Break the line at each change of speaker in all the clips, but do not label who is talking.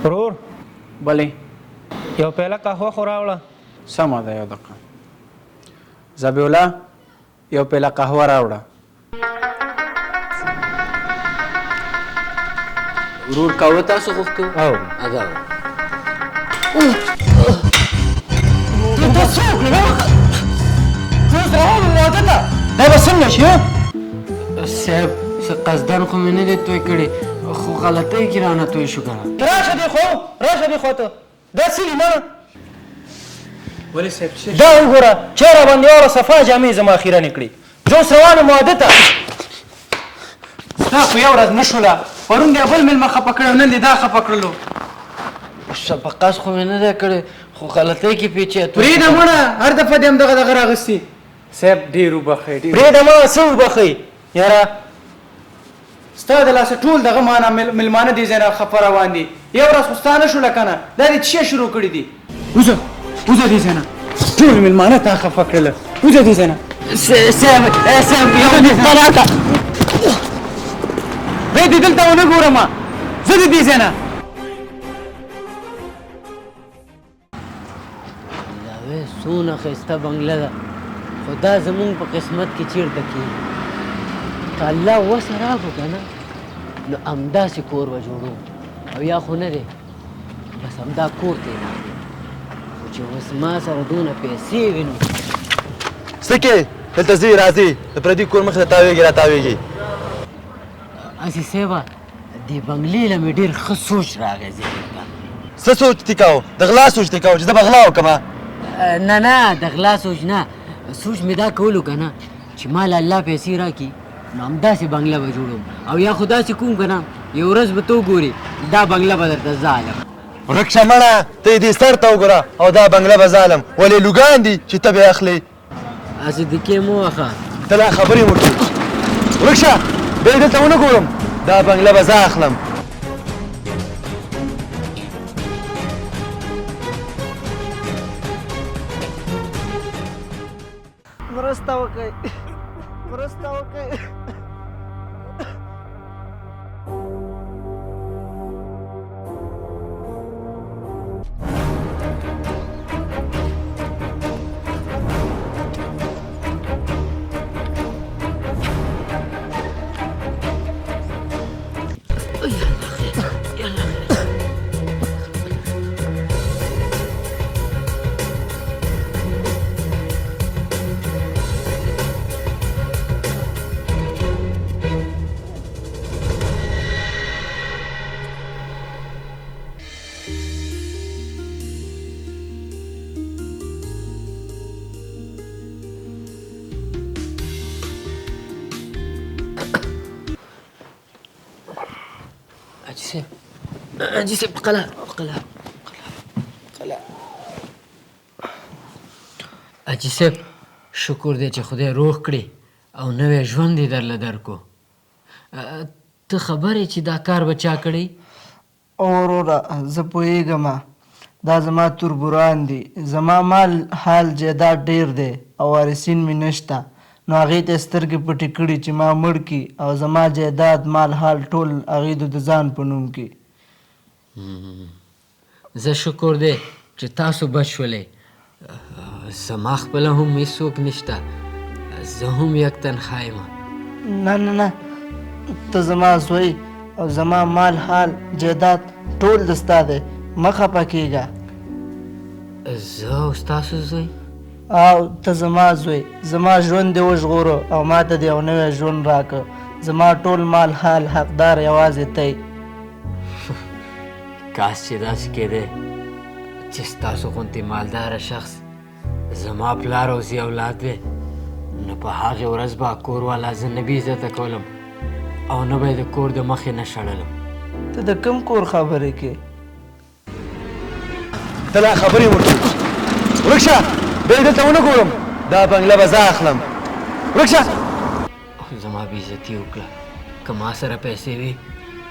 ورور
بلې
یو پیاله قهوه خو راوړه.
سمه ده، یو دقیقه. زبیوله یو پیاله قهوه راوړه.
ورور قهوه تاسو غوښتو؟
او
ادا
ته څوک نه ته زراحه واده ته دا به څنګه شي؟
صاحب څه قصدن خو مې نه دی توی کړی، خو غلطۍ کې رانه توی شو که نه.
راشه دې خو راشه دې خوا ته دا څه دي نه
ولې صاحب څه
دا وګوره چېره باندې واوره صفا جامې زما اخیرانې کړي جو روان یم واده ته. ستا خو یو ورځ نه شوله، پرون دی بل مېلمه خفه کړی نن دې دا خفه کړلو.
شفقت خو مې نه دی کړی، خو غلطۍ کې پیچې
پرېږده مړه هر دفعه دې همدغه راغستي.
صاحب ډېر وبخئ ډېر.
پرېږده مړه څه وبخئ یاره ستا د لاسه ټول دغه مانه مېلمانه دې ځای نه خفه روان دي. یو ورځ خو ستا نه شوله که نه دا دې څه شروع کړي دي. وځه وځه دې ځای نه ټول مېلمانه تا خفه کړله. وځه دې ځای نه
صاحب یو دې طلاقه
بیا دې دلته ونه ګورم زه دې دې ځای نه.
الله څونه ښایسته بنګله ده، خو دا زمونږ په قسمت کې چېرته کېږي. که الله وسه راکړو که نه نو همداسې کور به جوړو، او یا خو نه دی بس همدا کور ته یې راغلو. خو چې اوس ما سره دونه پیسې وي نو
څه کې دلته ځې راځې د پردي کور مخې ته تاویږي را تاویږي.
هسې صیبه دې بنګلې له مې ډېر ښه سوچ راغی ذهن ته.
څه سوچ دې کوو د غلا سوچ دې کوو چې زه به غلا وکړمه.
نه نه د غلا سوچ نه، سوچ مې دا کولو که نه چې ما له الله پیسې راکړي نو همداسې بنګله به جوړوم، او یا خو داسې کوم که نه یو ورځ به ته وګورې دا بنګله به درته زه حالم.
ورک شه مړه ته یې دې سر ته وګوره او دا بنګله به ظالم ولې لوګان دي چې ته به یې اخلې.
هسې دکې مه وخه
ته لا خبرې مو کوې ورک شه بیا یې دلته ونه ګورم دا بنګله به زه اخلم.
مرسته وکړئ مرسته وکړئ.
حاجي صاحب قلا حاجي صاحب شکر دی چې خدای روغ کړي او نوی ژوند یې درله درکو. ته خبر یې چې دا کار به چا کړی؟
وروره زه پوهېږم دا زما تربوران دي، زما مال حال جایداد ډېر دی او وارثین مې نشته، نو هغې ته یې سترګې پټې کړي چې ما مړ کړي او زما جایداد مال حال ټول هغې د ځان په نوم کړي.
زه شکر دی چې تاسو بچ شولې، زما خپله هم هېڅوک نشته، زه هم یک تنها یم.
نه نه نه ته زما زوی او زما مال حال جایداد ټول د ستا دی، مه خفه کېږه.
زه او ستاسو زوی؟
او ته زما زوی، زما ژوند دې وژغوره او ما ته دې یو نوی ژوند راکړه. زما ټول مال حال حقدار یوازې تی.
کاش چې داسې کېدی چې ستاسو غوندې مالداره شخص زما پلار او زی اولاد وی، نو په هغې ورځ به کور والا زه نه بې عزته کولم او نه به یې د کور د مخې نه شړلم.
ته د کوم کور خبرې کې؟
ته لا خبرې مو کوې ورک شه بیا یې دلته ونه ګورم دا بنګله به زه اخلم. ورک شه
زما بې عزتي وکړه، که ما سره پیسې وي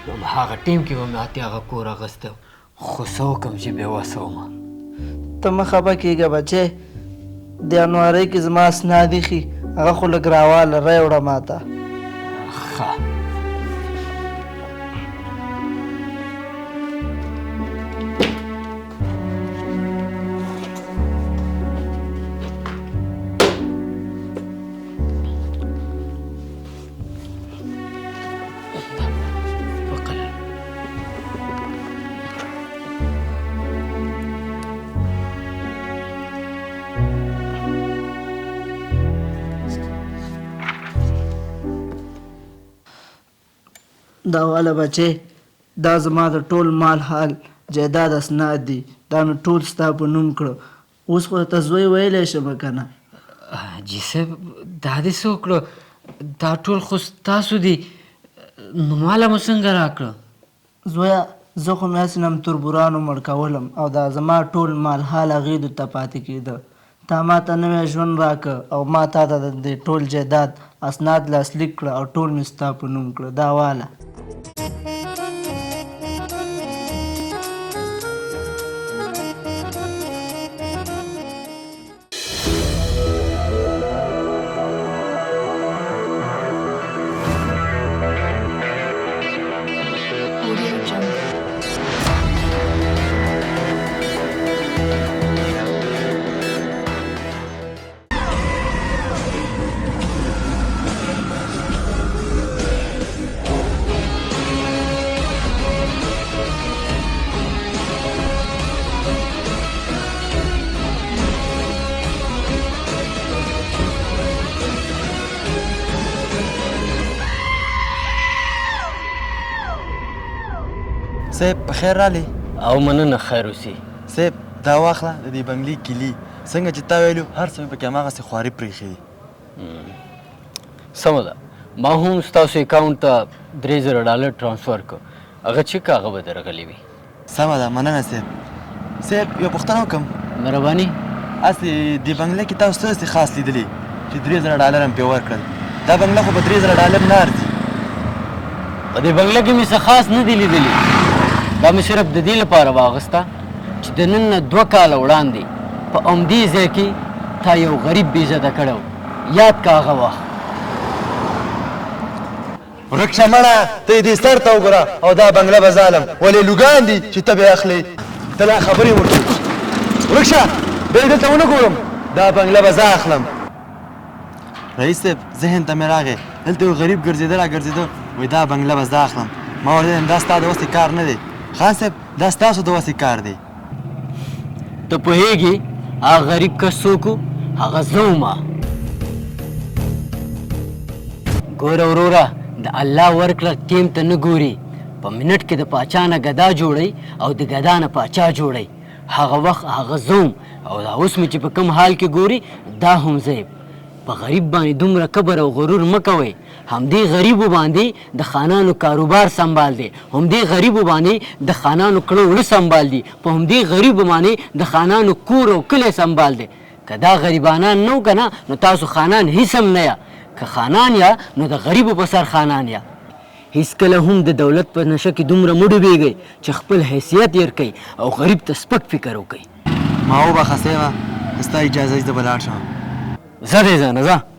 نو هغه ټیم کې به مې اتې هغه کور اخیستی، خو څه وکړم چې بې وسه ومه.
ته مه خفه کېږه بچی، د انوارۍ کې زما اسناد ایښي هغه خو لږ راواله ری وړه ما ته.
ښه
دا والا بچې دا زما د ټول مال حال جایداد اسناد دي دا مې ټول ستا په نوم کړه اوس خو ته زوی ویلی شم که نه
حاجي صاحب دا دې څه وکړه دا ټول خو ستاسو دي نو ماله مو څنګه راکړه
زویه زه خو مې هسې نم تربورانو مړ کولم او دا زما ټول مال حال هغې ته پاتې کېده تا ما ته نوی ژوند راکړه او ما تا ته د دې ټول جایداد اسناد لاسلیک کړه او ټول مې ستا په نوم کړه دا واله
صاحب په خیر رالی
او مننه خیر اوسي
صاحب دا واخله د دې بنګلې کیلي څنګه چې تا ویلو هر څه مې پکې هماغسې خوارې پرېښې دي
سمه ده ما هم ستاسو اکاونټ ته $3000 ټرانسفر کړ هغه چیک هغه به درغلی وي
سمه ده مننه صاحب صاحب یوه پوښتنه وکړم
مهرباني
هسې دې بنګله کې تاسو څه داسې خاص لیدلي چې $3000 هم پرې ورکړل دا بنګله خو په $3000 نه ارزي
په دې بنګله کې مې څه خاص نه دي لیدلي دا مې صرف د دې لپاره واغسته چې د نن نه 2 کاله وړاندې په همدې ځای کې تا یو غریب بې عزته کړی و یاد که هغه وخت
ورک شه مړه ته یې دې سر ته وګوره او دا بنګله به ظالم ولې لوګان دي چې ته به اخلې ته لا خبرې وکړې ورک شه بیا یې دلته ونه ګورم دا بنګله به زه اخلم رئیس صاحب ذهن ته مې راغی دلته یو غریب ګرځېده را ګرځېده وایي دا بنګله به زه اخلم ما ورته ویل دا ستا د وسې کار نه دی خان صاحب دا ستاسو د وسې کار دی
ته پوهېږې هغه غریب کس څوک و هغه زه ومه ګوره وروره د الله ورکړه ټیم ته نه ګوري په منټ کې د پاچا نه ګدا جوړئ او د ګدا نه پاچا جوړئ هغه وخت هغه زه وم او دا اوس مې چې په کوم حال کې ګوري دا هم زه په غریب باندې دومره کبر او غرور مه کوئ همدې غریبو باندې د خانانو کاروبار سنبال دی همدې غریبو باندې د خانانو کړه وړه سنبال دي په همدې غریبو باندې د خانانو کور او کلی سنبال دی که دا غریبانان نه و که نه نو تاسو خانان هیڅ هم نه یا که خانان یا نو د غریبو په سر خانان یا هیڅکله هم د دولت په نشه کې دومره مه ډوبېږئ چې خپل حیثیت هېر کوئ او غریب ته سپک فکر وکئ
ما وبخه صیبه ستا اجازه چې زه به لاړ شم
زه دی ځه نه ځه